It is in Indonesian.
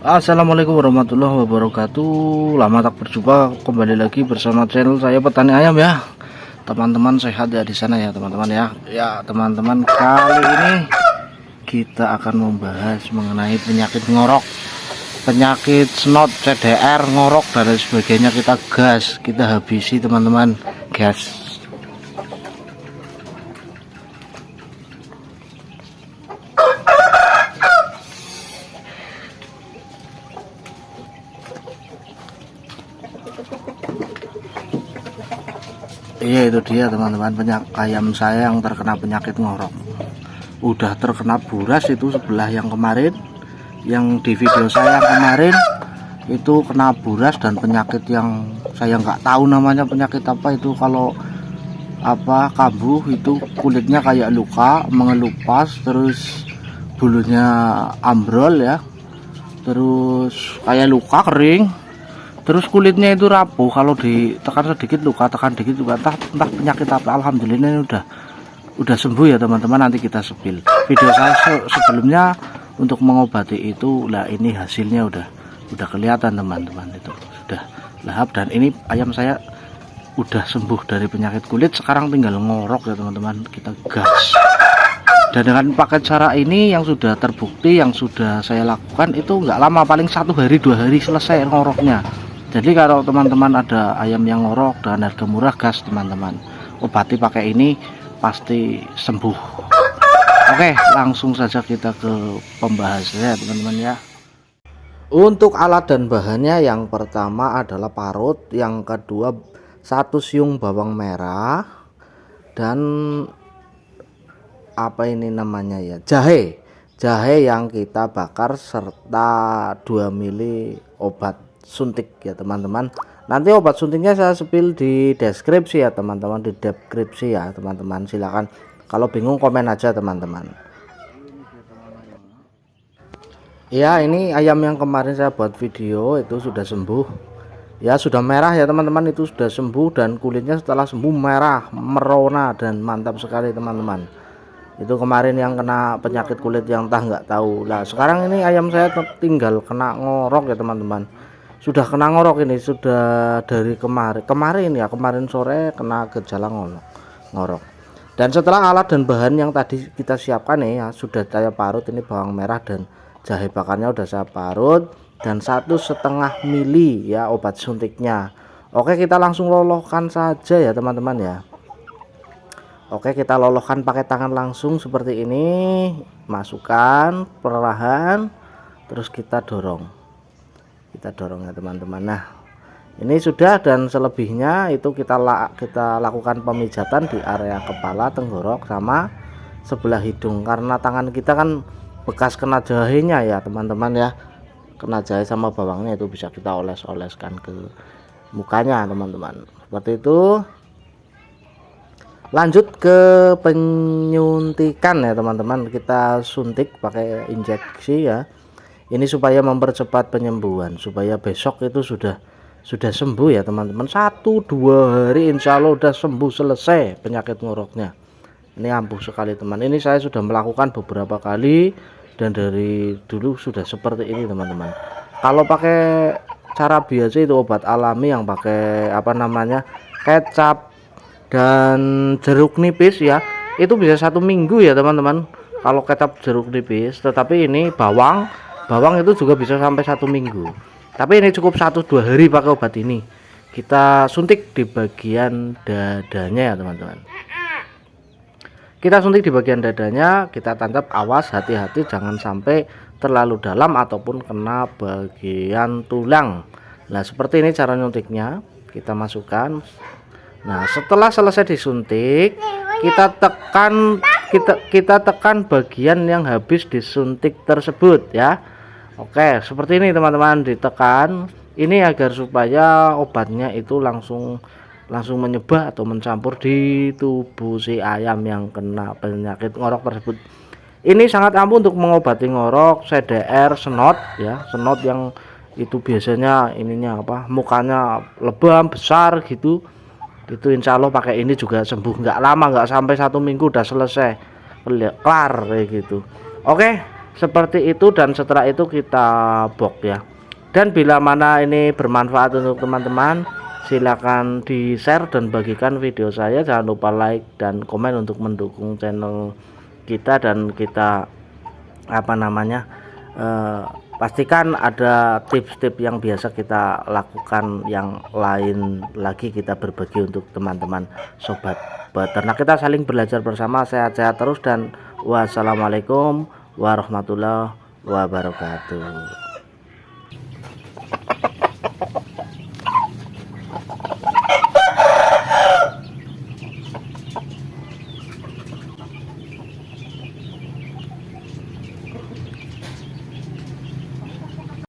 Assalamualaikum warahmatullahi wabarakatuh. Lama tak berjumpa, kembali lagi bersama channel saya Petani Ayam ya. Teman-teman sehat ya di sana ya teman-teman ya. Ya teman-teman, kali ini kita akan membahas mengenai penyakit ngorok, penyakit snot, CDR, ngorok dan lain sebagainya. Kita gas, kita habisi teman-teman, gas. Iya, itu dia teman-teman, ayam saya yang terkena penyakit ngorok. Udah terkena buras itu sebelah yang kemarin, yang di video saya yang kemarin itu kena buras dan penyakit yang saya nggak tahu namanya penyakit apa itu. Kalau apa kambuh itu kulitnya kayak luka, mengelupas, terus bulunya ambrol ya, terus kayak luka kering. Terus kulitnya itu rapuh, kalau ditekan sedikit luka, tekan dikit luka, entah penyakit apa. Alhamdulillah ini udah sembuh ya teman-teman. Nanti kita sepil video saya sebelumnya untuk mengobati itu. Lah ini hasilnya udah kelihatan teman-teman, itu sudah lahap dan ini ayam saya udah sembuh dari penyakit kulit. Sekarang tinggal ngorok ya teman-teman, kita gas. Dan dengan pakai cara ini yang sudah terbukti, yang sudah saya lakukan itu nggak lama, paling 1 hari 2 hari selesai ngoroknya. Jadi kalau teman-teman ada ayam yang ngorok dengan harga murah, gas teman-teman, obati pakai ini pasti sembuh. Oke, langsung saja kita ke pembahasannya teman-teman ya. Untuk alat dan bahannya, yang pertama adalah parut, yang kedua 1 siung bawang merah, dan apa ini namanya ya, jahe yang kita bakar, serta 2 mili obat suntik ya teman-teman. Nanti obat suntiknya saya sepil di deskripsi ya teman-teman, di deskripsi ya teman-teman. Silakan kalau bingung komen aja teman-teman. Ya, ini ayam yang kemarin saya buat video itu sudah sembuh ya, sudah merah ya teman-teman, itu sudah sembuh dan kulitnya setelah sembuh merah merona dan mantap sekali teman-teman. Itu kemarin yang kena penyakit kulit yang nggak tahu. Lah sekarang ini ayam saya tinggal kena ngorok ya teman-teman. Sudah kena ngorok ini, sudah dari kemarin sore kena gejala ngorok. Dan setelah alat dan bahan yang tadi kita siapkan nih ya, sudah saya parut. Ini bawang merah dan jahe bakarnya udah saya parut, dan 1,5 mili ya obat suntiknya. Oke, kita langsung lolohkan saja ya teman-teman ya. Oke, kita lolohkan pakai tangan langsung seperti ini, masukkan perlahan, terus kita dorong ya teman-teman. Nah ini sudah, dan selebihnya itu kita lakukan pemijatan di area kepala, tenggorok, sama sebelah hidung, karena tangan kita kan bekas kena jahenya ya teman-teman ya, kena jahe sama bawangnya, itu bisa kita oles-oleskan ke mukanya teman-teman, seperti itu. Lanjut ke penyuntikan ya teman-teman, kita suntik pakai injeksi ya. Ini supaya mempercepat penyembuhan, supaya besok itu sudah sembuh ya teman-teman. 1-2 hari insya Allah udah sembuh, selesai penyakit ngoroknya. Ini ampuh sekali teman. Ini saya sudah melakukan beberapa kali dan dari dulu sudah seperti ini teman-teman. Kalau pakai cara biasa itu obat alami yang pakai apa namanya, kecap dan jeruk nipis ya, itu bisa 1 minggu ya teman-teman kalau kecap jeruk nipis. Tetapi ini bawang itu juga bisa sampai 1 minggu, tapi ini cukup 1-2 hari pakai obat ini. Kita suntik di bagian dadanya ya teman-teman, kita suntik di bagian dadanya, kita tancap. Awas, hati-hati jangan sampai terlalu dalam ataupun kena bagian tulang. Nah seperti ini cara nyuntiknya, kita masukkan. Nah setelah selesai disuntik, kita tekan bagian yang habis disuntik tersebut ya. Oke, seperti ini teman-teman, ditekan ini agar supaya obatnya itu langsung menyebar atau mencampur di tubuh si ayam yang kena penyakit ngorok tersebut. Ini sangat ampuh untuk mengobati ngorok, CDR, snot ya, snot yang itu biasanya ininya apa, mukanya lebam besar gitu. Itu insya Allah pakai ini juga sembuh, nggak lama, nggak sampai 1 minggu udah selesai, kelar kayak gitu. Oke, seperti itu, dan setelah itu kita box ya. Dan bila mana ini bermanfaat untuk teman-teman, silakan di share dan bagikan video saya. Jangan lupa like dan komen untuk mendukung channel kita, dan kita pastikan ada tips-tips yang biasa kita lakukan yang lain lagi, kita berbagi untuk teman-teman sobat peternak. Kita saling belajar bersama. Sehat-sehat terus, dan wassalamualaikum warahmatullahi wabarakatuh.